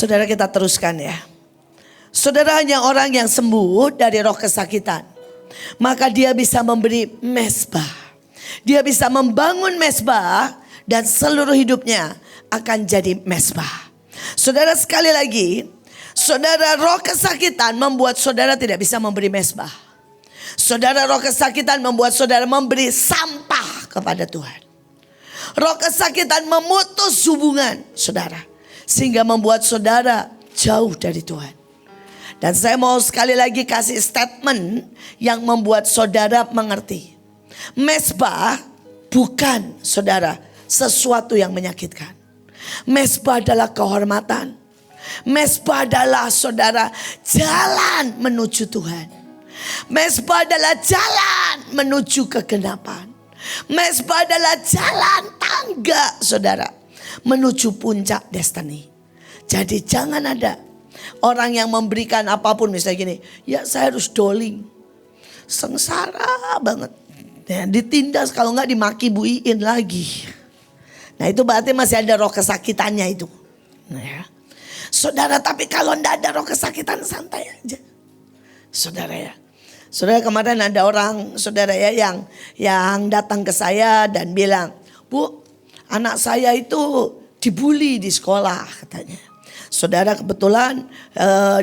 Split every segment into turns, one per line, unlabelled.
Saudara, kita teruskan ya. Saudara, hanya orang yang sembuh dari roh kesakitan, maka dia bisa memberi mezbah. Dia bisa membangun mezbah dan seluruh hidupnya akan jadi mezbah. Saudara, sekali lagi, saudara, roh kesakitan membuat saudara tidak bisa memberi mezbah. Saudara, roh kesakitan membuat saudara memberi sampah kepada Tuhan. Roh kesakitan memutus hubungan saudara, sehingga membuat saudara jauh dari Tuhan. Dan saya mau sekali lagi kasih statement yang membuat saudara mengerti. Mezbah bukan saudara sesuatu yang menyakitkan. Mezbah adalah kehormatan. Mezbah adalah saudara jalan menuju Tuhan. Mezbah adalah jalan menuju kegenapan. Mezbah adalah jalan tangga saudara menuju puncak destiny. Jadi jangan ada orang yang memberikan apapun, misalnya gini, ya saya harus doling. Sengsara banget. Ya, ditindas, kalau enggak dimaki buiin lagi. Nah itu berarti masih ada roh kesakitannya itu. Nah, ya. Saudara, tapi kalau enggak ada roh kesakitan, santai aja. Saudara ya. Saudara, kemarin ada orang saudara ya yang datang ke saya dan bilang, "Bu, anak saya itu dibully di sekolah," katanya. Saudara, kebetulan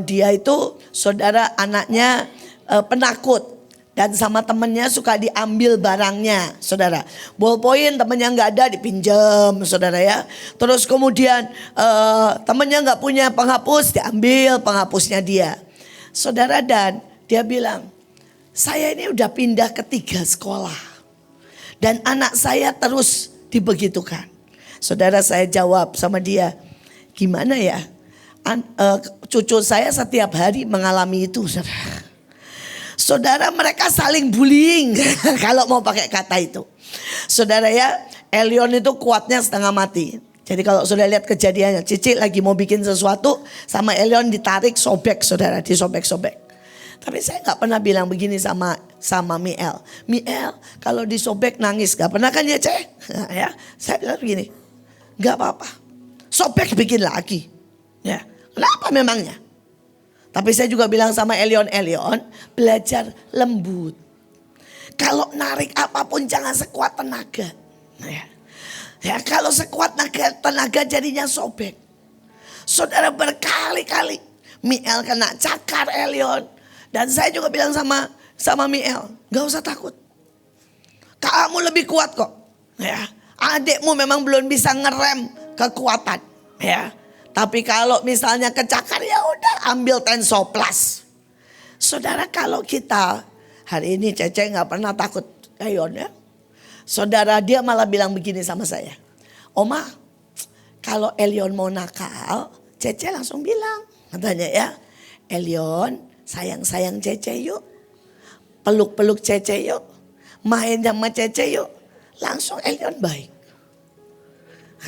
dia itu saudara anaknya penakut. Dan sama temennya suka diambil barangnya saudara. Ballpoint temennya gak ada dipinjam saudara ya. Terus kemudian temennya gak punya penghapus, diambil penghapusnya dia. Saudara, dan dia bilang, "Saya ini udah pindah ke 3 sekolah. Dan anak saya terus dibegitukan." Saudara, saya jawab sama dia, "Gimana ya? Cucu saya setiap hari mengalami itu." Saudara, mereka saling bullying kalau mau pakai kata itu. Saudara ya, Elion itu kuatnya setengah mati. Jadi kalau sudah lihat kejadiannya, Cici lagi mau bikin sesuatu sama Elion ditarik, sobek saudara, disobek-sobek. Tapi saya gak pernah bilang begini sama Miel. Miel kalau disobek nangis, gak pernah kan ya Cek? Ya, saya bilang begini, gak apa-apa, sobek bikin lagi. Ya, kenapa memangnya? Tapi saya juga bilang sama Elion, belajar lembut. Kalau narik apapun jangan sekuat tenaga. Ya, kalau sekuat tenaga jadinya sobek. Saudara, berkali-kali Miel kena cakar Elion. Dan saya juga bilang sama Miel, gak usah takut. Kamu lebih kuat kok. Ya, adikmu memang belum bisa ngerem kekuatan. Ya. Tapi kalau misalnya kecakar, ya udah ambil Tensoplas. Saudara, kalau kita hari ini Cece gak pernah takut Elion ya. Saudara, dia malah bilang begini sama saya, "Oma, kalau Elion mau nakal, Cece langsung bilang," katanya ya, "Elion, sayang-sayang Cece yuk. Peluk-peluk Cece yuk. Main sama Cece yuk." Langsung Elion baik.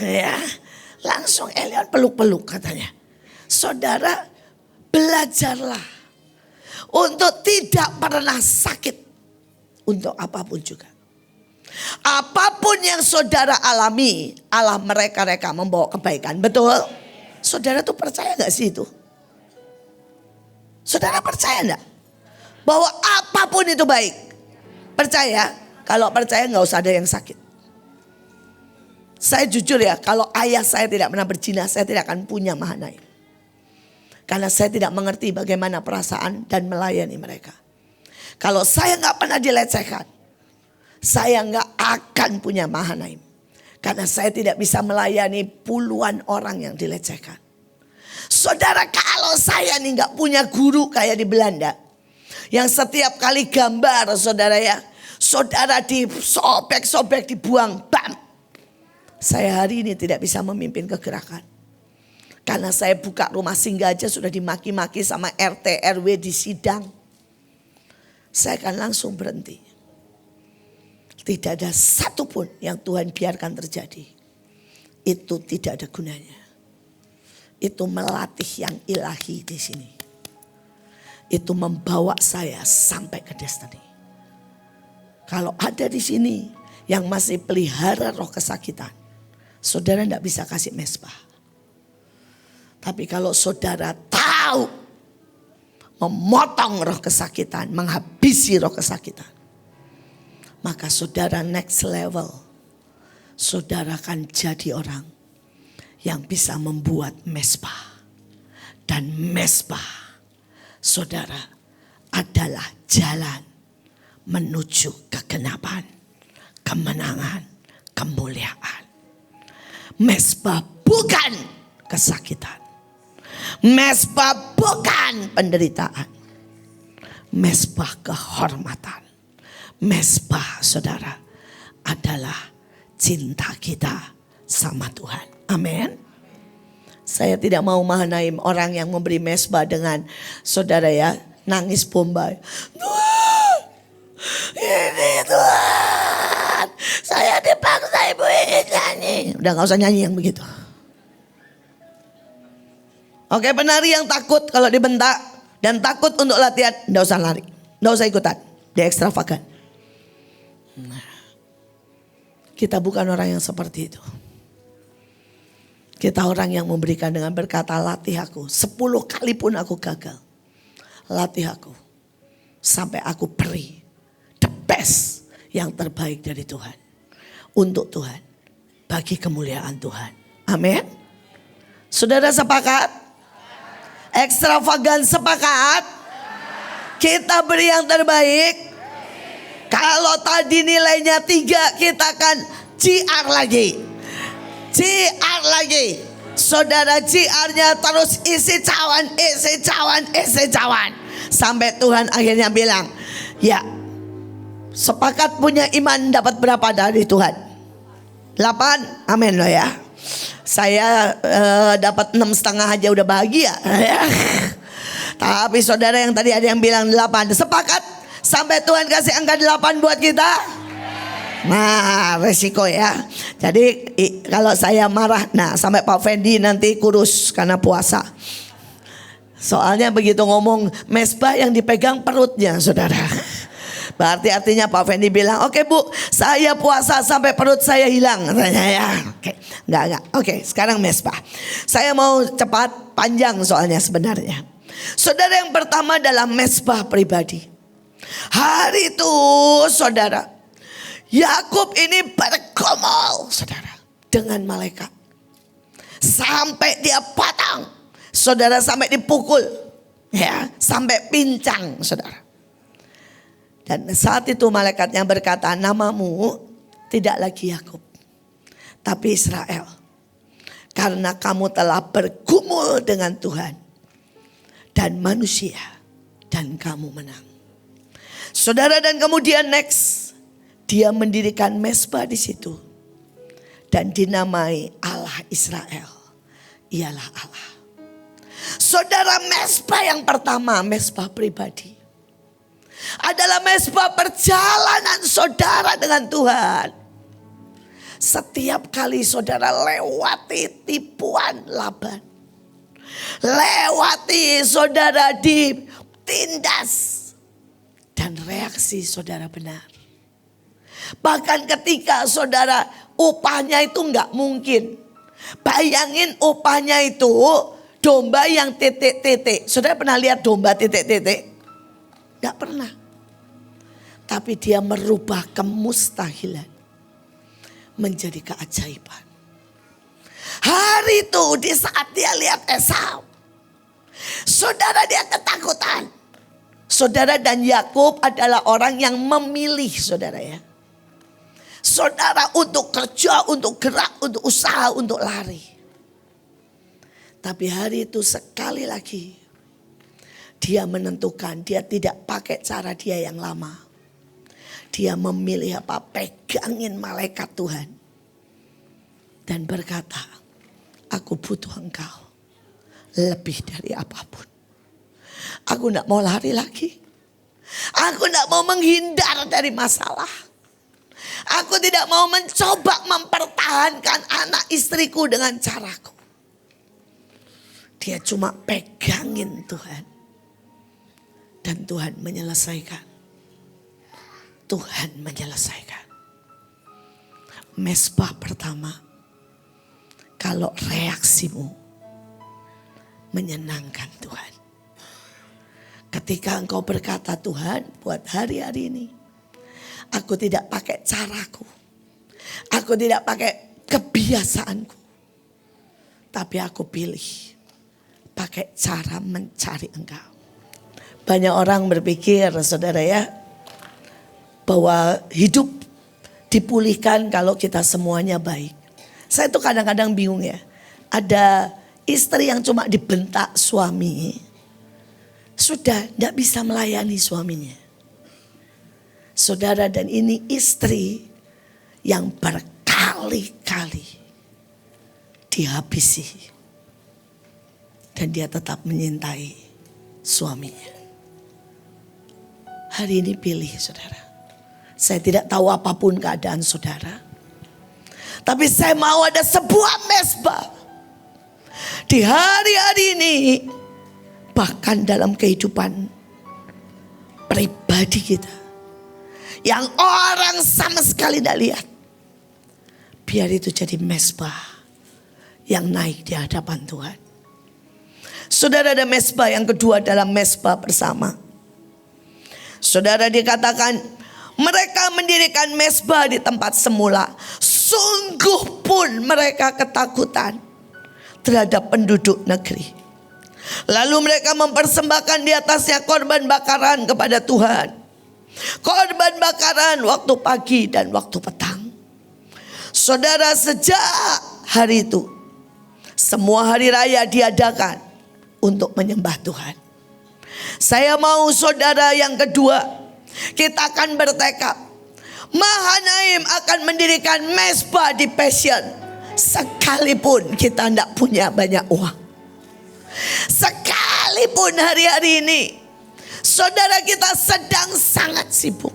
Ya. Langsung Elion peluk-peluk katanya. Saudara, belajarlah untuk tidak pernah sakit untuk apapun juga. Apapun yang saudara alami, Allah mereka membawa kebaikan. Betul? Saudara tuh percaya gak sih itu? Saudara percaya gak? Bahwa apapun itu baik. Percaya? Kalau percaya gak usah ada yang sakit. Saya jujur ya, kalau ayah saya tidak pernah berzina, saya tidak akan punya Mahanaim. Karena saya tidak mengerti bagaimana perasaan dan melayani mereka. Kalau saya gak pernah dilecehkan, saya gak akan punya Mahanaim. Karena saya tidak bisa melayani puluhan orang yang dilecehkan. Saudara, kalau saya nih gak punya guru kayak di Belanda, yang setiap kali gambar saudara ya, saudara disobek-sobek, dibuang, bam. Saya hari ini tidak bisa memimpin kegerakan. Karena saya buka rumah singgah aja sudah dimaki-maki sama RT RW di sidang. Saya akan langsung berhenti. Tidak ada satupun yang Tuhan biarkan terjadi. Itu tidak ada gunanya. Itu melatih yang ilahi di sini. Itu membawa saya sampai ke destiny. Kalau ada di sini yang masih pelihara roh kesakitan, saudara tidak bisa kasih mezbah. Tapi kalau saudara tahu memotong roh kesakitan, menghabisi roh kesakitan, maka saudara next level. Saudara akan jadi orang yang bisa membuat mezbah. Dan mezbah saudara adalah jalan menuju kegenapan, kemenangan, kemuliaan. Mezbah bukan kesakitan. Mezbah bukan penderitaan. Mezbah kehormatan. Mezbah saudara adalah cinta kita sama Tuhan. Amin. Saya tidak mau mengenai orang yang memberi mezbah dengan saudara ya nangis bombay. Tuhan, ini Tuhan, saya dipaksa ibu ingin nyanyi. Udah gak usah nyanyi yang begitu. Oke, penari yang takut kalau dibentak dan takut untuk latihan, gak usah lari, gak usah ikutan, dia ekstravagan. Nah, kita bukan orang yang seperti itu. Kita orang yang memberikan dengan berkata, latih aku. 10 kali pun aku gagal. Latih aku. Sampai aku beri the best yang terbaik dari Tuhan. Untuk Tuhan. Bagi kemuliaan Tuhan. Amin. Saudara sepakat? Ekstravagan sepakat? Kita beri yang terbaik. Kalau tadi nilainya 3, kita akan GR lagi. GR lagi. Saudara GR-nya terus isi cawan, isi cawan, isi cawan. Sampai Tuhan akhirnya bilang, ya sepakat punya iman dapat berapa dari Tuhan? 8, amin loh ya. Saya dapat 6,5 aja udah bahagia. Tapi saudara yang tadi ada yang bilang 8, sepakat sampai Tuhan kasih angka 8 buat kita? Nah resiko ya. Jadi kalau saya marah, nah sampai Pak Fendi nanti kurus karena puasa. Soalnya begitu ngomong mezbah yang dipegang perutnya saudara. Berarti artinya Pak Fendi bilang, oke Bu, saya puasa sampai perut saya hilang. Katanya ya. Oke, enggak. Oke, sekarang mezbah. Saya mau cepat, panjang soalnya sebenarnya. Saudara yang pertama adalah mezbah pribadi. Hari itu saudara, Yakub ini bergumul saudara dengan malaikat. Sampai dia patang. Saudara sampai dipukul. Ya, sampai pincang saudara. Dan saat itu malaikatnya berkata, namamu tidak lagi Yakub, tapi Israel. Karena kamu telah bergumul dengan Tuhan dan manusia dan kamu menang. Saudara, dan kemudian next. Dia mendirikan mezbah di situ. Dan dinamai Allah Israel. Ialah Allah. Saudara, mezbah yang pertama, mezbah pribadi. Adalah mezbah perjalanan saudara dengan Tuhan. Setiap kali saudara lewati tipuan Laban. Lewati saudara ditindas. Dan reaksi saudara benar. Bahkan ketika saudara upahnya itu enggak mungkin. Bayangin upahnya itu domba yang titik-titik. Saudara pernah lihat domba titik-titik? Enggak pernah. Tapi dia merubah kemustahilan menjadi keajaiban. Hari itu di saat dia lihat Esau, saudara dia ketakutan. Saudara, dan Yakub adalah orang yang memilih saudara ya. Saudara untuk kerja, untuk gerak, untuk usaha, untuk lari. Tapi hari itu sekali lagi dia menentukan, dia tidak pakai cara dia yang lama. Dia memilih apa? Pegangin malaikat Tuhan. Dan berkata, aku butuh engkau lebih dari apapun. Aku tidak mau lari lagi. Aku tidak mau menghindar dari masalah. Aku tidak mau mencoba mempertahankan anak istriku dengan caraku. Dia cuma pegangin Tuhan. Dan Tuhan menyelesaikan. Tuhan menyelesaikan. Mezbah pertama. Kalau reaksimu menyenangkan Tuhan. Ketika engkau berkata, Tuhan, buat hari-hari ini aku tidak pakai caraku, aku tidak pakai kebiasaanku, tapi aku pilih pakai cara mencari Engkau. Banyak orang berpikir, saudara ya, bahwa hidup dipulihkan kalau kita semuanya baik. Saya tuh kadang-kadang bingung ya. Ada istri yang cuma dibentak suami, sudah tidak bisa melayani suaminya. Saudara, dan ini istri yang berkali-kali dihabisi. Dan dia tetap menyintai suaminya. Hari ini pilih, saudara. Saya tidak tahu apapun keadaan saudara. Tapi saya mau ada sebuah mezbah. Di hari-hari ini, bahkan dalam kehidupan pribadi kita, yang orang sama sekali tidak lihat, biar itu jadi mezbah yang naik di hadapan Tuhan. Saudara, ada mezbah yang kedua dalam mezbah bersama. Saudara, dikatakan mereka mendirikan mezbah di tempat semula. Sungguh pun mereka ketakutan terhadap penduduk negeri. Lalu mereka mempersembahkan di atasnya korban bakaran kepada Tuhan. Korban bakaran waktu pagi dan waktu petang. Saudara, sejak hari itu semua hari raya diadakan untuk menyembah Tuhan. Saya mau saudara yang kedua, kita akan bertekad. Mahanaim akan mendirikan mezbah di Passion. Sekalipun kita tidak punya banyak uang. Sekalipun hari-hari ini saudara kita sedang sangat sibuk,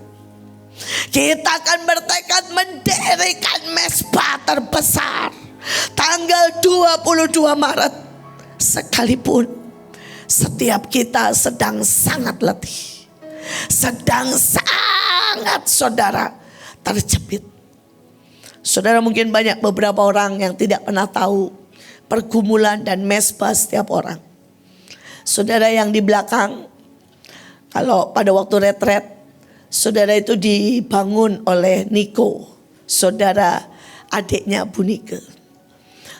kita akan bertekad mendirikan mezbah terbesar tanggal 22 Maret. Sekalipun setiap kita sedang sangat letih, sedang sangat saudara terjepit. Saudara, mungkin banyak beberapa orang yang tidak pernah tahu pergumulan dan mezbah setiap orang. Saudara yang di belakang, kalau pada waktu retret, saudara itu dibangun oleh Niko, saudara adiknya Bu Nike.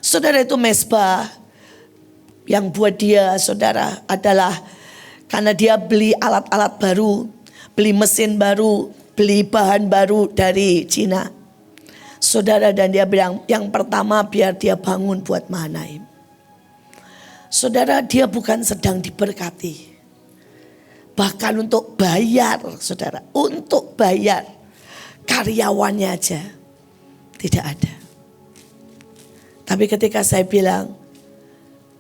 Saudara, itu mezbah yang buat dia, saudara, adalah karena dia beli alat-alat baru, beli mesin baru, beli bahan baru dari Cina. Saudara, dan dia bilang yang pertama biar dia bangun buat Mahanaim. Saudara, dia bukan sedang diberkati. Bahkan untuk bayar, saudara, untuk bayar karyawannya aja tidak ada. Tapi ketika saya bilang,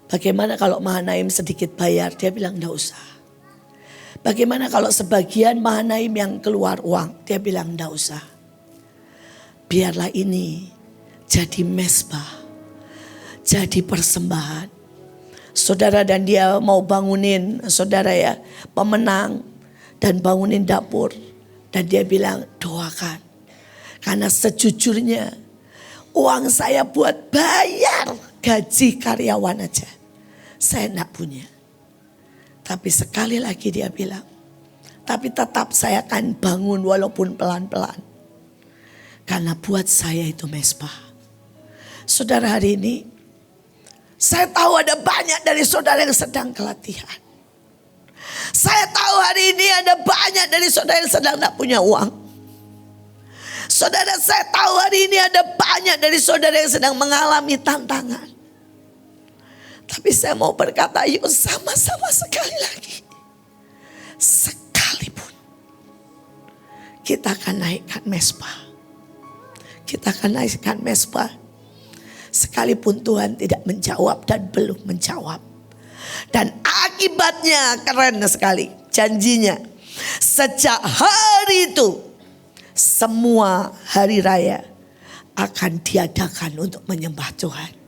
bagaimana kalau Mahanaim sedikit bayar? Dia bilang enggak usah. Bagaimana kalau sebagian Mahanaim yang keluar uang? Dia bilang enggak usah. Biarlah ini jadi mezbah, jadi persembahan. Saudara, dan dia mau bangunin, saudara ya, pemenang dan bangunin dapur. Dan dia bilang doakan. Karena sejujurnya uang saya buat bayar gaji karyawan aja saya enggak punya. Tapi sekali lagi dia bilang, tapi tetap saya akan bangun walaupun pelan-pelan. Karena buat saya itu mezbah. Saudara, hari ini saya tahu ada banyak dari saudara yang sedang kelatihan. Saya tahu hari ini ada banyak dari saudara yang sedang tidak punya uang. Saudara, saya tahu hari ini ada banyak dari saudara yang sedang mengalami tantangan. Tapi saya mau berkata, yuk sama-sama sekali lagi. Sekalipun kita akan naikkan mezbah. Kita akan naikkan mezbah. Sekalipun Tuhan tidak menjawab dan belum menjawab. Dan akibatnya keren sekali. Janjinya, sejak hari itu semua hari raya akan diadakan untuk menyembah Tuhan.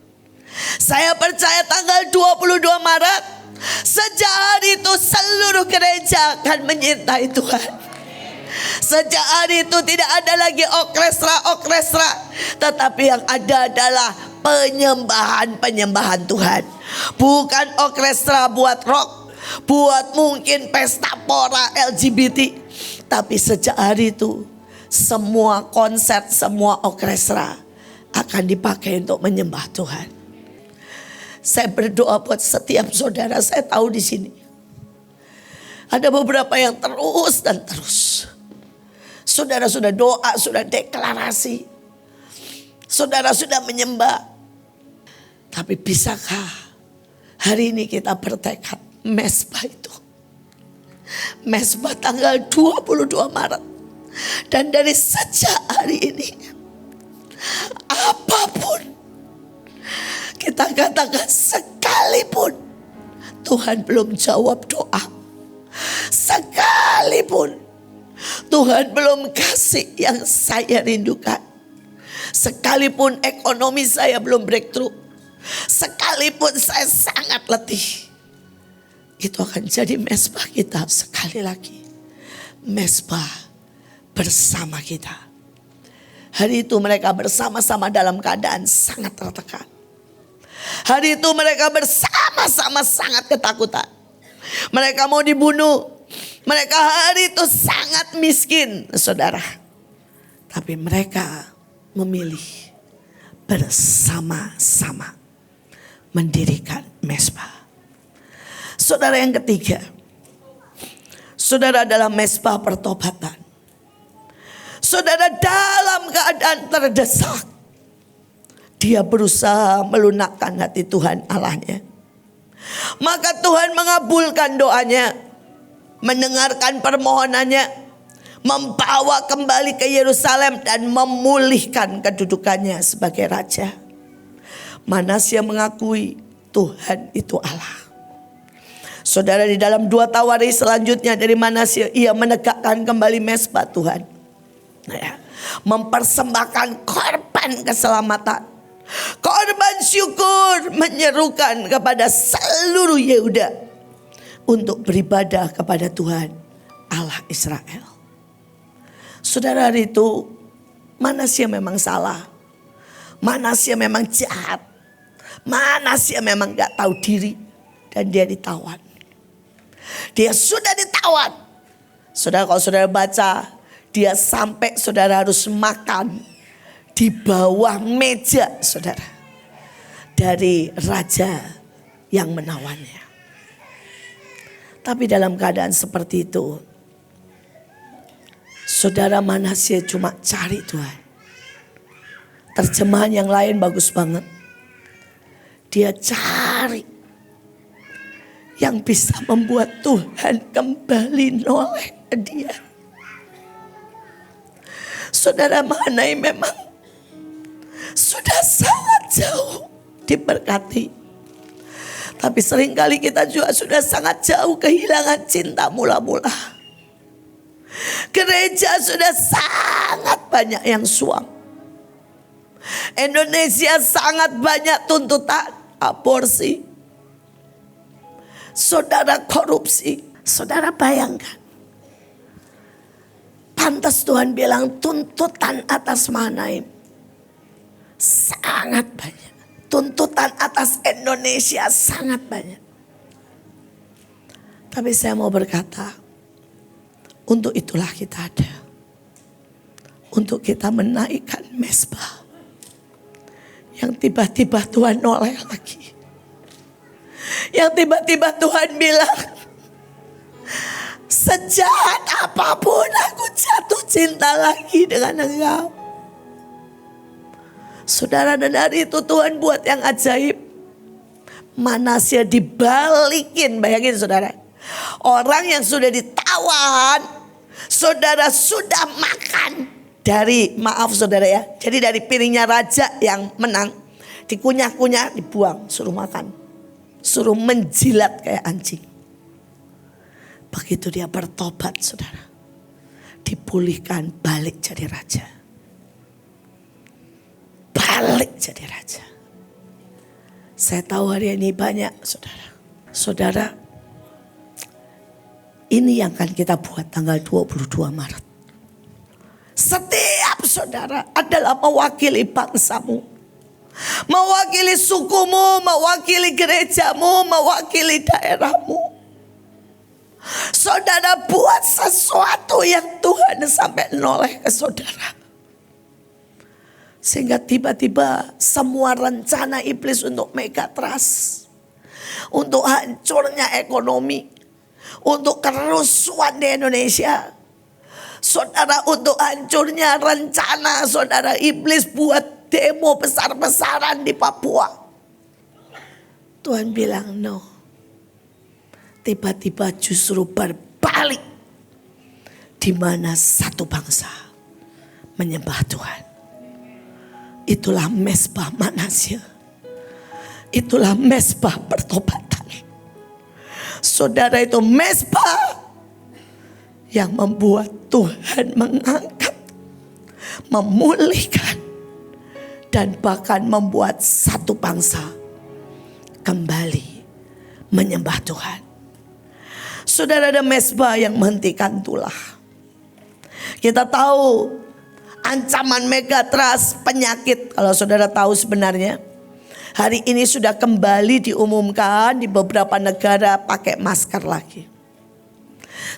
Saya percaya tanggal 22 Maret, sejak hari itu seluruh gereja akan menyintai Tuhan. Sejak hari itu tidak ada lagi orkestra, tetapi yang ada adalah penyembahan Tuhan. Bukan orkestra buat rock, buat mungkin pesta pora LGBT. Tapi sejak hari itu semua konser, semua orkestra akan dipakai untuk menyembah Tuhan. Saya berdoa buat setiap saudara. Saya tahu di sini ada beberapa yang terus dan terus. Saudara sudah doa, sudah deklarasi. Saudara sudah menyembah. Tapi bisakah hari ini kita bertekad mesbah itu? Mesbah tanggal 22 Maret. Dan dari sejak hari ini, apapun kita katakan, sekalipun Tuhan belum jawab doa, sekalipun Tuhan belum kasih yang saya rindukan, sekalipun ekonomi saya belum breakthrough, sekalipun saya sangat letih, itu akan jadi mesbah kita sekali lagi. Mesbah bersama kita. Hari itu mereka bersama-sama dalam keadaan sangat tertekan. Hari itu mereka bersama-sama sangat ketakutan. Mereka mau dibunuh. Mereka hari itu sangat miskin, saudara. Tapi mereka memilih bersama-sama mendirikan mesbah. Saudara, yang ketiga, saudara, adalah mesbah pertobatan. Saudara dalam keadaan terdesak, dia berusaha melunakkan hati Tuhan Allahnya. Maka Tuhan mengabulkan doanya, mendengarkan permohonannya, membawa kembali ke Yerusalem dan memulihkan kedudukannya sebagai raja. Manasya mengakui Tuhan itu Allah. Saudara, di dalam 2 Tawarik selanjutnya dari Manasya, ia menegakkan kembali mesbah Tuhan. Mempersembahkan korban keselamatan, korban syukur, menyerukan kepada seluruh Yehuda untuk beribadah kepada Tuhan Allah Israel. Saudara, hari itu Manasya memang salah, Manasya memang jahat, Manasya memang gak tahu diri, dan dia ditawan. Dia sudah ditawan. Saudara, kalau saudara baca, dia sampai saudara harus makan di bawah meja saudara dari raja yang menawannya. Tapi dalam keadaan seperti itu, saudara, Manasya cuma cari Tuhan. Terjemahan yang lain bagus banget. Dia cari yang bisa membuat Tuhan kembali noleh ke dia. Saudara, Mahanaim memang sudah sangat jauh diberkati. Tapi seringkali kita juga sudah sangat jauh kehilangan cinta mula-mula. Gereja sudah sangat banyak yang suam. Indonesia sangat banyak tuntutan aborsi. Saudara, korupsi. Saudara bayangkan. Pantas Tuhan bilang tuntutan atas Mahanaim sangat banyak. Tuntutan atas Indonesia sangat banyak. Tapi saya mau berkata, untuk itulah kita ada. Untuk kita menaikkan mesbah. Yang tiba-tiba Tuhan noleh lagi. Yang tiba-tiba Tuhan bilang, sejahat apapun aku jatuh cinta lagi dengan engkau. Saudara, dan hari itu Tuhan buat yang ajaib. Manasya dibalikin, bayangin saudara. Orang yang sudah ditawan, saudara sudah makan dari, maaf saudara ya, jadi dari piringnya raja yang menang, dikunyah-kunyah, dibuang, suruh makan. Suruh menjilat kayak anjing. Begitu dia bertobat saudara, dipulihkan, balik jadi raja. Balik jadi raja. Saya tahu hari ini banyak saudara. Saudara, ini yang akan kita buat tanggal 22 Maret. Setiap saudara adalah mewakili bangsamu. mewakili sukumu, mewakili gerejamu, mewakili daerahmu. Saudara buat sesuatu yang Tuhan sampai noleh ke saudara. Sehingga tiba-tiba semua rencana iblis untuk megatrust, untuk hancurnya ekonomi, untuk kerusuhan di Indonesia, saudara, untuk hancurnya rencana saudara iblis buat demo besar-besaran di Papua. Tuhan bilang no. Tiba-tiba justru berbalik, di mana satu bangsa menyembah Tuhan. Itulah mesbah Manasya. Itulah mesbah pertobatan. Saudara, itu mesbah yang membuat Tuhan mengangkat, memulihkan, dan bahkan membuat satu bangsa kembali menyembah Tuhan. Saudara, ada mesbah yang menghentikan tulah. Kita tahu ancaman megatrust, penyakit. Kalau saudara tahu sebenarnya hari ini sudah kembali diumumkan di beberapa negara pakai masker lagi.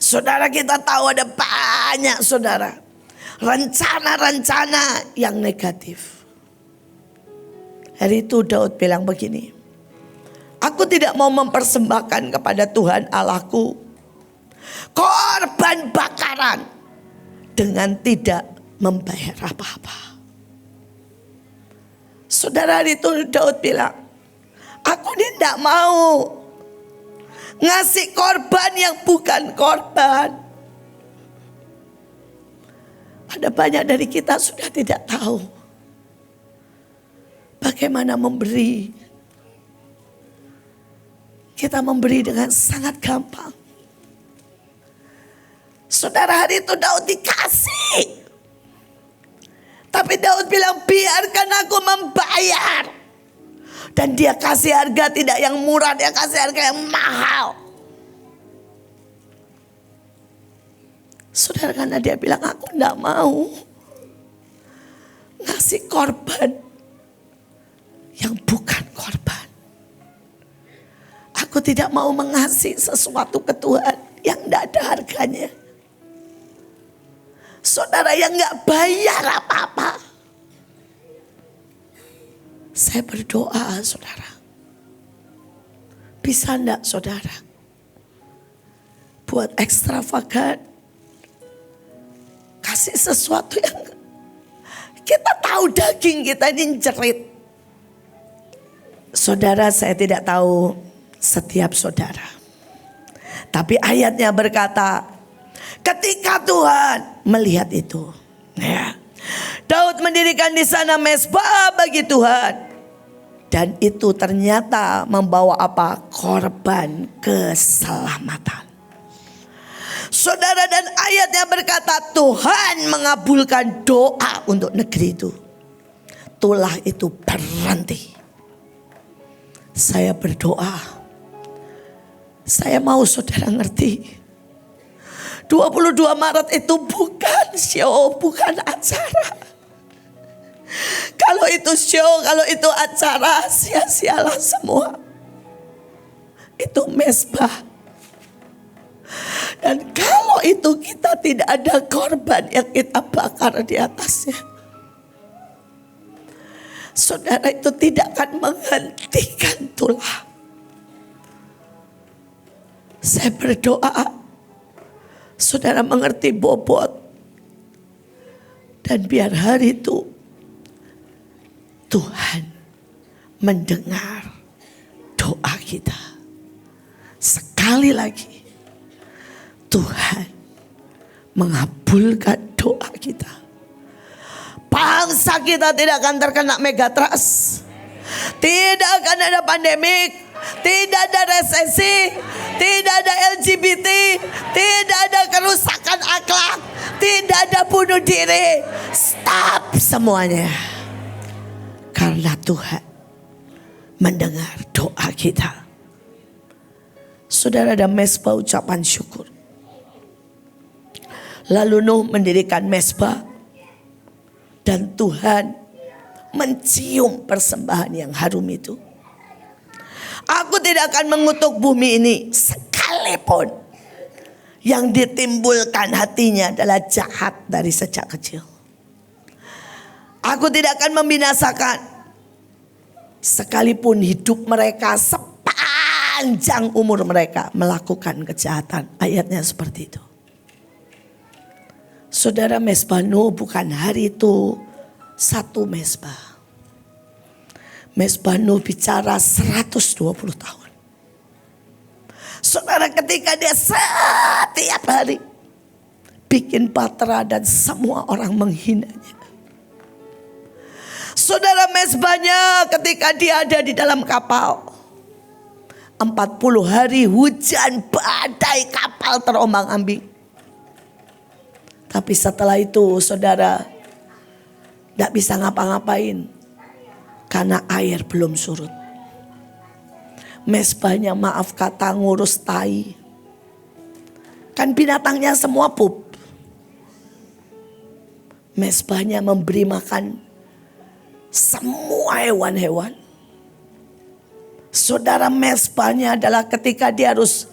Saudara, kita tahu ada banyak saudara rencana-rencana yang negatif. Hari itu Daud bilang begini, aku tidak mau mempersembahkan kepada Tuhan Allahku korban bakaran dengan tidak membayar apa-apa. Saudara, itu Daud bilang, aku tidak mau ngasih korban yang bukan korban. Ada banyak dari kita sudah tidak tahu bagaimana memberi. Kita memberi dengan sangat gampang. Saudara, hari itu Daud dikasih. Tapi Daud bilang, biarkan aku membayar. Dan dia kasih harga tidak yang murah, dia kasih harga yang mahal. Saudara, karena dia bilang, aku tidak mau ngasih korban yang bukan korban. Aku tidak mau mengasih sesuatu ke Tuhan yang tidak ada harganya. Saudara, yang gak bayar apa-apa. Saya berdoa, saudara. Bisa enggak saudara buat ekstravagan, kasih sesuatu yang kita tahu daging kita ini jerit. Saudara, saya tidak tahu setiap saudara. Tapi ayatnya berkata, ketika Tuhan melihat itu, ya, Daud mendirikan di sana mezbah bagi Tuhan. Dan itu ternyata membawa apa? Korban keselamatan. Saudara, dan ayatnya berkata Tuhan mengabulkan doa untuk negeri itu. Tulah itu berhenti. Saya berdoa, saya mau saudara ngerti, 22 Maret itu bukan show, bukan acara. Kalau itu show, kalau itu acara, sia-sialah semua. Itu mezbah. Dan kalau itu kita tidak ada korban yang kita bakar di atasnya, saudara, itu tidak akan menghentikan tulah. Saya berdoa saudara mengerti bobot. Dan biar hari itu Tuhan mendengar doa kita. Sekali lagi Tuhan mengabulkan doa kita. Bangsa kita tidak akan terkena megatrust. Tidak akan ada pandemik. Tidak ada resesi. Tidak ada LGBT. Tidak ada kerusakan akhlak. Tidak ada bunuh diri. Stop semuanya. Karena Tuhan mendengar doa kita. Saudara, ada mezbah ucapan syukur. Lalu Nuh mendirikan mezbah. Dan Tuhan mencium persembahan yang harum itu. Aku tidak akan mengutuk bumi ini sekalipun yang ditimbulkan hatinya adalah jahat dari sejak kecil. Aku tidak akan membinasakan sekalipun hidup mereka sepanjang umur mereka melakukan kejahatan. Ayatnya seperti itu. Saudara, mezbah Nuh bukan hari itu satu mezbah. Mezbah Nuh bicara 120 tahun. Saudara, ketika dia setiap hari bikin batra dan semua orang menghinanya. Saudara, mezbahnya ketika dia ada di dalam kapal. 40 hari hujan badai, kapal terombang-ambing. Tapi setelah itu saudara tidak bisa ngapa-ngapain. Karena air belum surut. Mezbahnya maaf kata ngurus tai. Kan binatangnya semua pup. Mezbahnya memberi makan semua hewan-hewan. Saudara, mezbahnya adalah ketika dia harus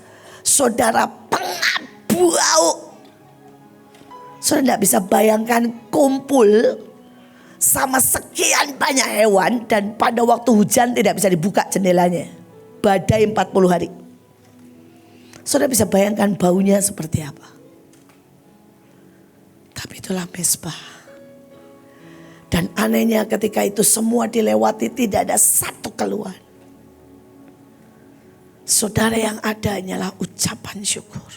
saudara pengap bau. Saudara tidak bisa bayangkan kumpul sama sekian banyak hewan dan pada waktu hujan tidak bisa dibuka jendelanya. Badai 40 hari. Saudara bisa bayangkan baunya seperti apa. Tapi itulah mezbah. Dan anehnya ketika itu semua dilewati tidak ada satu keluhan. Saudara, yang ada hanyalah ucapan syukur.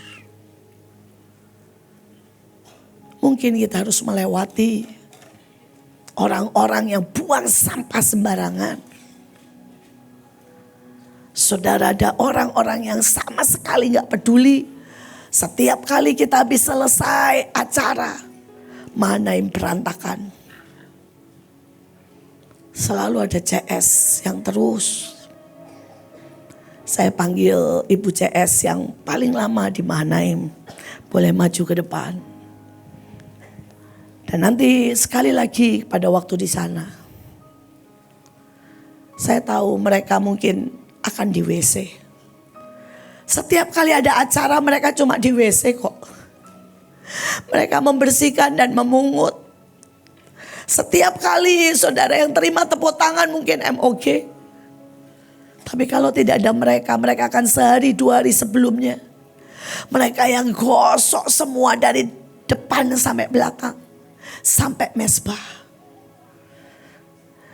Mungkin kita harus melewati orang-orang yang buang sampah sembarangan. Saudara, ada orang-orang yang sama sekali gak peduli. Setiap kali kita habis selesai acara, Mahanaim berantakan. Selalu ada CS yang terus. Saya panggil Ibu CS yang paling lama di Mahanaim. Boleh maju ke depan. Dan nanti sekali lagi pada waktu di sana, saya tahu mereka mungkin akan di WC. Setiap kali ada acara mereka cuma di WC kok. Mereka membersihkan dan memungut. Setiap kali saudara yang terima tepuk tangan mungkin MOG. Tapi kalau tidak ada mereka, mereka akan sehari 2 hari sebelumnya. Mereka yang gosok semua dari depan sampai belakang. Sampai mezbah.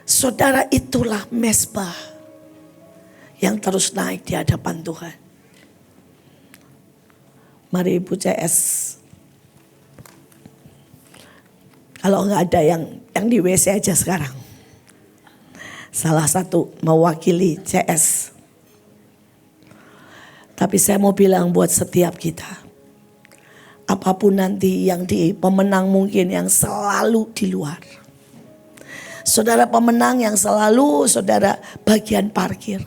Saudara, itulah mezbah yang terus naik di hadapan Tuhan. Mari Ibu CS. Kalau nggak ada yang di WC aja sekarang. Salah satu mewakili CS. Tapi saya mau bilang buat setiap kita. Apapun nanti yang di pemenang mungkin yang selalu di luar. Saudara pemenang yang selalu saudara bagian parkir.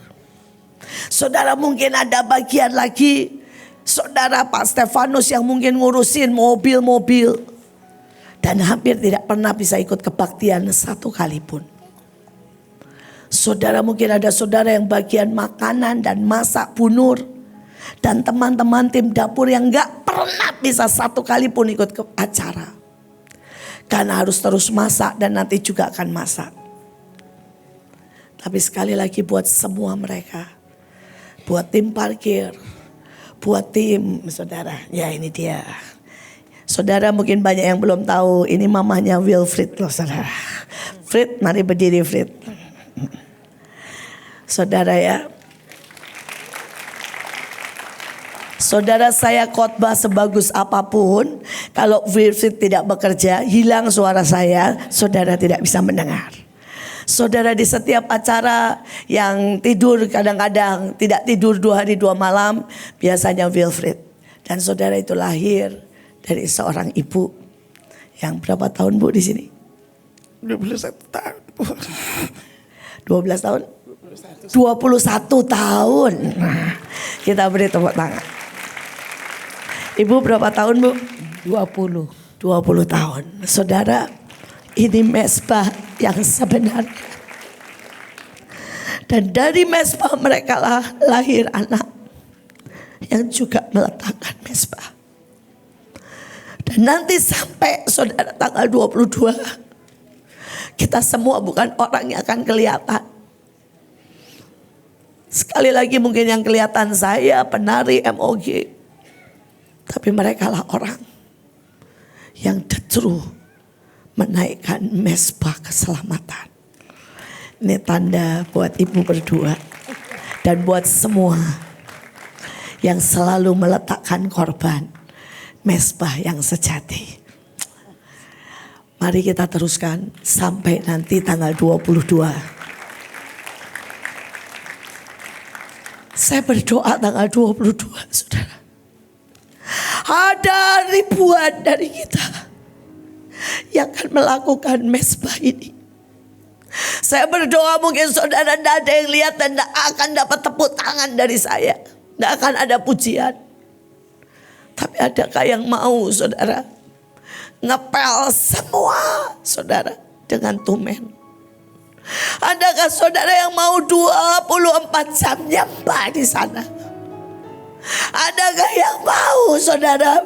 Saudara mungkin ada bagian lagi. Saudara Pak Stefanus yang mungkin ngurusin mobil-mobil. Dan hampir tidak pernah bisa ikut kebaktian satu kali pun. Saudara mungkin ada saudara yang bagian makanan dan masak bunur. Dan teman-teman tim dapur yang gak pernah bisa satu kali pun ikut ke acara. Karena harus terus masak dan nanti juga akan masak. Tapi sekali lagi buat semua mereka. Buat tim parkir. Buat tim saudara. Ya ini dia. Saudara mungkin banyak yang belum tahu. Ini mamanya Wilfried loh saudara. Fred, mari berdiri Fred. Saudara ya. Saudara, saya khotbah sebagus apapun, kalau Wilfried tidak bekerja, hilang suara saya, saudara tidak bisa mendengar. Saudara di setiap acara yang tidur kadang-kadang tidak tidur 2 hari 2 malam, biasanya Wilfried. Dan saudara itu lahir dari seorang ibu yang berapa tahun Bu di sini?
21 tahun Bu.
12 tahun? 21 tahun. Nah, kita beri tepuk tangan. Ibu berapa tahun Bu?
20.
20 tahun. Saudara, Ini mezbah yang sebenarnya. Dan dari mezbah mereka lahir anak yang juga meletakkan mezbah. Dan nanti sampai saudara tanggal 22, kita semua bukan orang yang akan kelihatan. Sekali lagi mungkin yang kelihatan saya penari MOG. Tapi mereka lah orang yang the true menaikkan mezbah keselamatan. Ini tanda buat ibu berdua dan buat semua yang selalu meletakkan korban mezbah yang sejati. Mari kita teruskan sampai nanti tanggal 22. Saya berdoa tanggal 22, saudara. Ada ribuan dari kita yang akan melakukan mezbah ini. Saya berdoa mungkin saudara tidak ada yang lihat dan tidak akan dapat tepuk tangan dari saya. Tidak akan ada pujian. Tapi adakah yang mau saudara ngepel semua saudara dengan tumen? Adakah saudara yang mau 24 jam nyembah di sana? Adakah yang mau saudara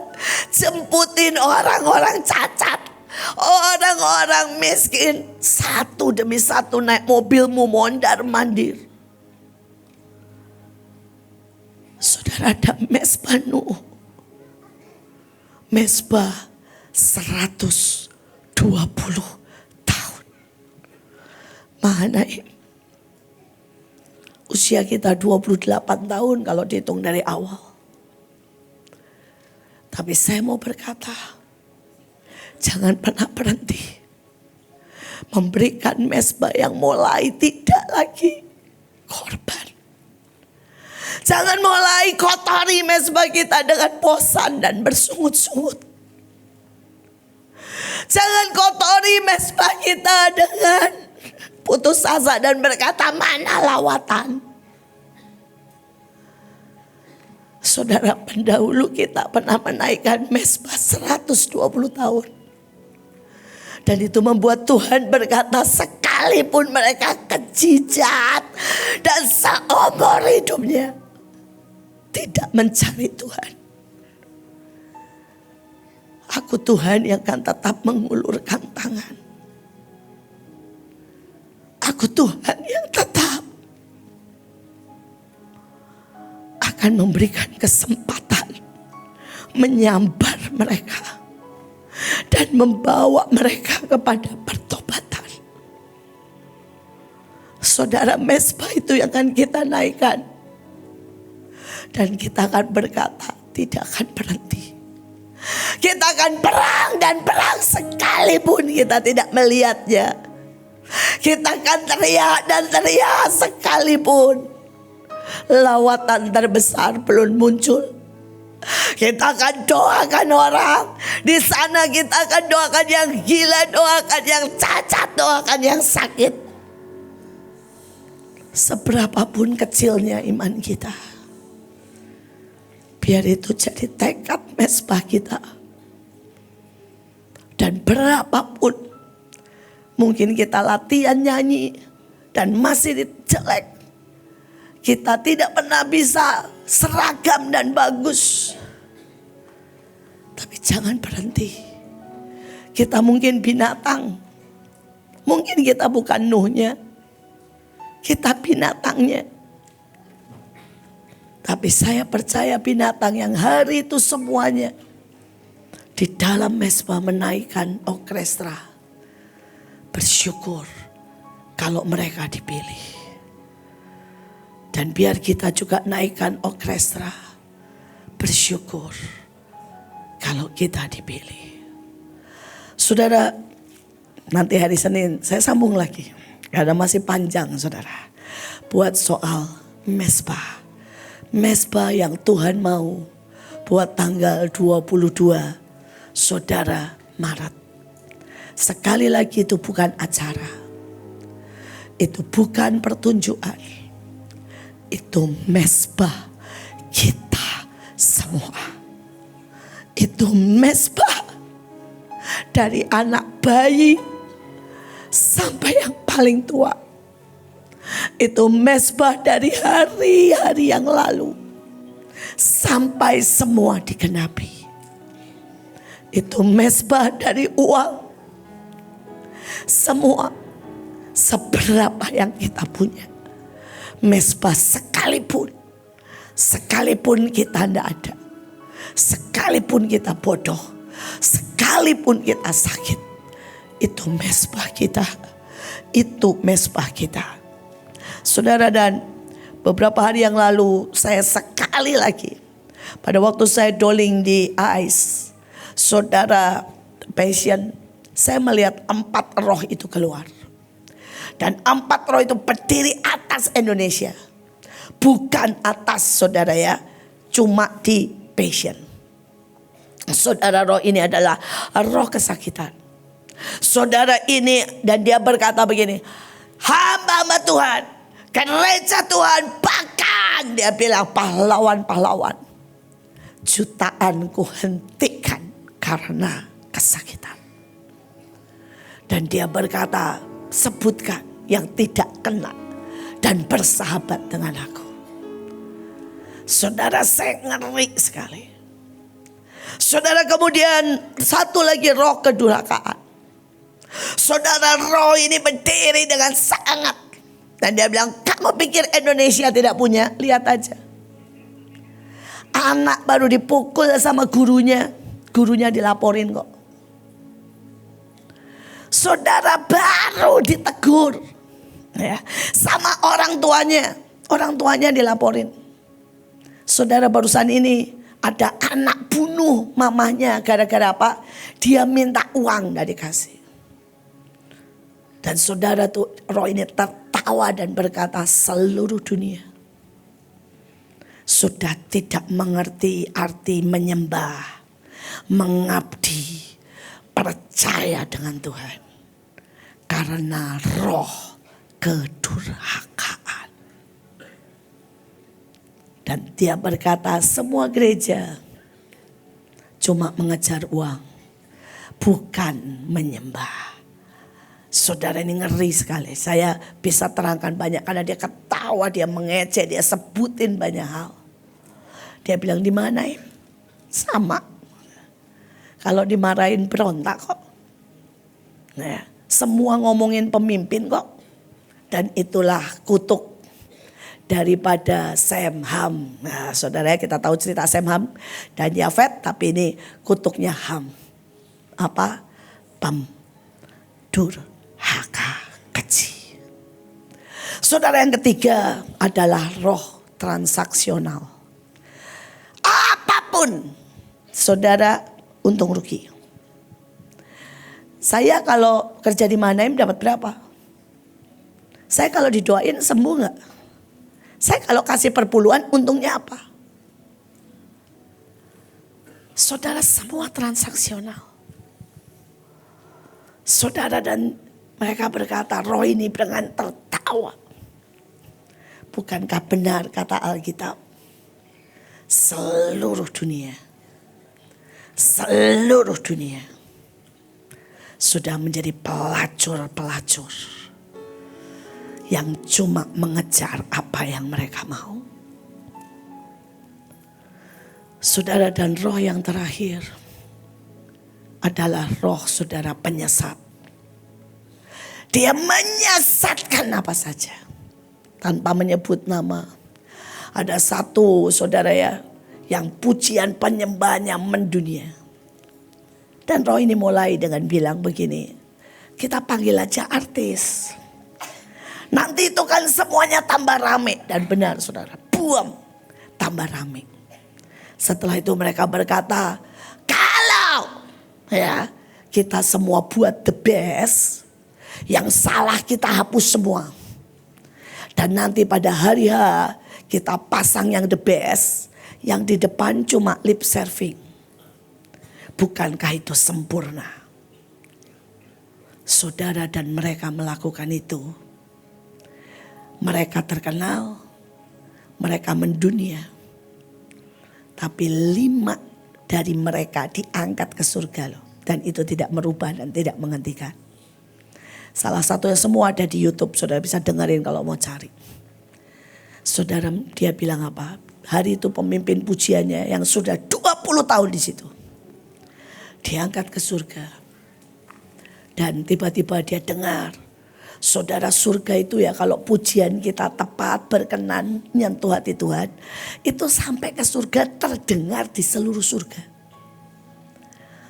jemputin orang-orang cacat, orang-orang miskin, satu demi satu naik mobilmu mondar mandir? Saudara, ada mezbah Nuh, mezbah 120 tahun. Mahanaim, usia kita 28 tahun kalau dihitung dari awal. Tapi saya mau berkata, jangan pernah berhenti memberikan mezbah yang mulai tidak lagi korban. Jangan mulai kotori mezbah kita dengan bosan dan bersungut-sungut. Jangan kotori mezbah kita dengan putus asa dan berkata mana lawatan. Saudara, pendahulu kita pernah menaikkan mezbah 120 tahun. Dan itu membuat Tuhan berkata sekalipun mereka kejijat dan seumur hidupnya tidak mencari Tuhan, aku Tuhan yang akan tetap mengulurkan tangan. Aku Tuhan yang tetap akan memberikan kesempatan menyambar mereka dan membawa mereka kepada pertobatan. Saudara, mezbah itu yang akan kita naikkan. Dan kita akan berkata tidak akan berhenti. Kita akan perang dan perang sekalipun kita tidak melihatnya. Kita akan teriak dan teriak sekalipun lawatan terbesar belum muncul. Kita akan doakan orang. Di sana kita akan doakan yang gila, doakan yang cacat, doakan yang sakit. Seberapapun kecilnya iman kita, biar itu jadi tekad mezbah kita. Dan berapapun mungkin kita latihan nyanyi dan masih jelek, kita tidak pernah bisa seragam dan bagus. Tapi jangan berhenti. Kita mungkin binatang. Mungkin kita bukan Nuhnya. Kita binatangnya. Tapi saya percaya binatang yang hari itu semuanya di dalam mezbah menaikkan orkestra. Bersyukur kalau mereka dipilih. Dan biar kita juga naikkan orkestra. Bersyukur kalau kita dipilih. Saudara, nanti hari Senin saya sambung lagi. Karena masih panjang saudara. Buat soal mezbah. Mezbah yang Tuhan mau buat tanggal 22 saudara Maret. Sekali lagi itu bukan acara. Itu bukan pertunjukan. Itu mezbah kita semua. Itu mezbah dari anak bayi sampai yang paling tua. Itu mezbah dari hari-hari yang lalu sampai semua digenapi. Itu mezbah dari uang. Semua seberapa yang kita punya. Mezbah sekalipun kita tidak ada. Sekalipun kita bodoh. Sekalipun kita sakit. Itu mezbah kita. Itu mezbah kita. Saudara, dan beberapa hari yang lalu saya sekali lagi. Pada waktu saya doling di AIS. Saudara Passion, saya melihat 4 roh itu keluar. Dan 4 roh itu berdiri atas Indonesia. Bukan atas saudara ya, cuma di Passion. Saudara, roh ini adalah roh kesakitan. Saudara ini, dan dia berkata begini, hamba Tuhan, gereja Tuhan, bahkan dia bilang pahlawan-pahlawan, jutaan ku hentikan karena kesakitan. Dan dia berkata, sebutkan yang tidak kena dan bersahabat dengan aku. Saudara, saya ngeri sekali. Saudara, kemudian satu lagi roh kedurhakaan. Saudara, roh ini berdiri dengan sangat. Dan dia bilang, kamu pikir Indonesia tidak punya? Lihat aja. Anak baru dipukul sama gurunya. Gurunya dilaporin kok. Saudara, baru ditegur. Ya, sama orang tuanya. Orang tuanya dilaporin. Saudara, barusan ini ada anak bunuh mamahnya. Gara-gara apa? Dia minta uang, gak dikasih. Dan saudara tuh, roh ini tertawa dan berkata, seluruh dunia sudah tidak mengerti arti menyembah, mengabdi, percaya dengan Tuhan. Karena roh kedurhakaan. Dan dia berkata, semua gereja cuma mengejar uang, bukan menyembah. Saudara, ini ngeri sekali. Saya bisa terangkan banyak karena dia ketawa, dia mengecek, dia sebutin banyak hal. Dia bilang, di mana ya? Sama. Kalau dimarahin berontak kok. Nah, semua ngomongin pemimpin kok. Dan itulah kutuk daripada Sem Ham. Nah, saudara, kita tahu cerita Sem Ham dan Yafet, tapi ini kutuknya Ham. Apa? Durhaka, keji. Saudara, yang ketiga adalah roh transaksional. Apapun, saudara, untung rugi. Saya kalau kerja di Manaim dapat berapa? Saya kalau didoain sembuh gak? Saya kalau kasih perpuluhan untungnya apa? Saudara, semua transaksional. Saudara, dan mereka berkata, roh ini dengan tertawa. Bukankah benar kata Alkitab? Seluruh dunia sudah menjadi pelacur-pelacur yang cuma mengejar apa yang mereka mau. Saudara, dan roh yang terakhir adalah roh saudara penyesat. Dia menyesatkan apa saja tanpa menyebut nama. Ada satu saudara ya, yang pujian penyembahnya mendunia. Dan roh ini mulai dengan bilang begini, kita panggil aja artis. Nanti itu kan semuanya tambah rame. Dan benar saudara, buam, tambah rame. Setelah itu mereka berkata, kalau ya kita semua buat the best, yang salah kita hapus semua. Dan nanti pada hari H kita pasang yang the best, yang di depan cuma lip serving. Bukankah itu sempurna? Saudara, dan mereka melakukan itu. Mereka terkenal, mereka mendunia. Tapi 5 dari mereka diangkat ke surga loh. Dan itu tidak merubah dan tidak menghentikan. Salah satunya semua ada di YouTube. Saudara bisa dengerin kalau mau cari. Saudara, dia bilang apa? Hari itu pemimpin pujiannya yang sudah 20 tahun di situ. Diangkat ke surga. Dan tiba-tiba dia dengar. Saudara, surga itu ya kalau pujian kita tepat, berkenan, nyentuh hati Tuhan. Itu sampai ke surga terdengar di seluruh surga.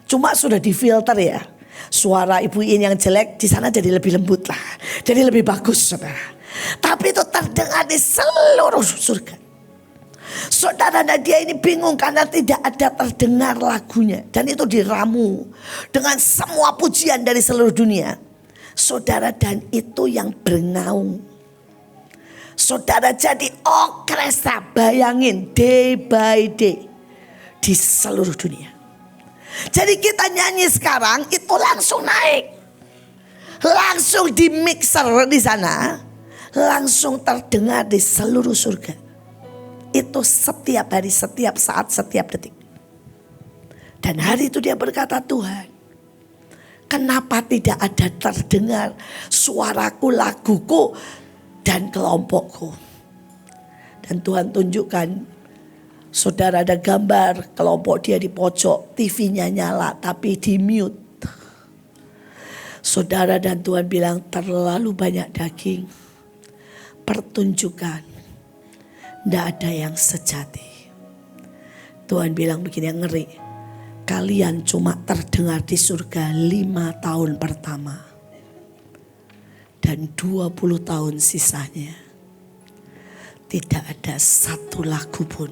Cuma sudah difilter ya. Suara Ibu In yang jelek di sana jadi lebih lembut lah. Jadi lebih bagus saudara. Tapi itu terdengar di seluruh surga. Saudara Nadia ini bingung karena tidak ada terdengar lagunya. Dan itu diramu dengan semua pujian dari seluruh dunia. Saudara, dan itu yang bernaung. Saudara, jadi orkestra, bayangin day by day di seluruh dunia. Jadi kita nyanyi sekarang itu langsung naik. Langsung di mixer di sana. Langsung terdengar di seluruh surga. Itu setiap hari, setiap saat, setiap detik. Dan hari itu dia berkata, Tuhan, kenapa tidak ada terdengar suaraku, laguku, dan kelompokku. Dan Tuhan tunjukkan, saudara, ada gambar kelompok dia di pojok, TV-nya nyala tapi di mute. Saudara, dan Tuhan bilang terlalu banyak daging. Pertunjukan, tidak ada yang sejati. Tuhan bilang begini yang ngeri. Kalian cuma terdengar di surga 5 tahun pertama. Dan 20 tahun sisanya. Tidak ada satu lagu pun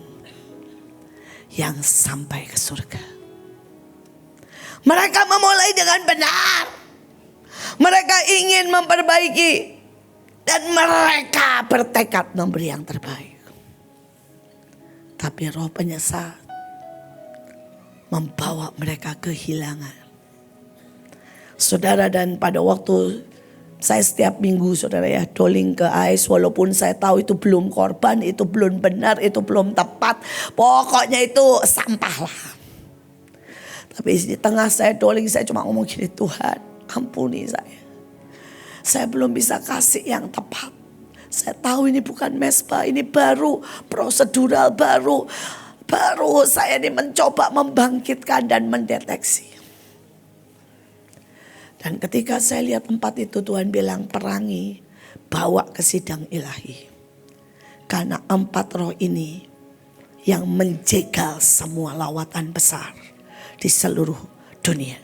yang sampai ke surga. Mereka memulai dengan benar. Mereka ingin memperbaiki. Dan mereka bertekad memberi yang terbaik. Tapi roh penyesat membawa mereka kehilangan. Saudara, dan pada waktu saya setiap minggu saudara ya doling ke AIS, walaupun saya tahu itu belum korban, itu belum benar, itu belum tepat. Pokoknya itu sampah lah. Tapi di tengah saya doling, saya cuma ngomong gini, Tuhan ampuni saya. Saya belum bisa kasih yang tepat. Saya tahu ini bukan mesbah, ini baru prosedural, baru saya ini mencoba membangkitkan dan mendeteksi. Dan ketika saya lihat tempat itu, Tuhan bilang perangi, bawa ke sidang ilahi. Karena 4 roh ini yang menjegal semua lawatan besar di seluruh dunia.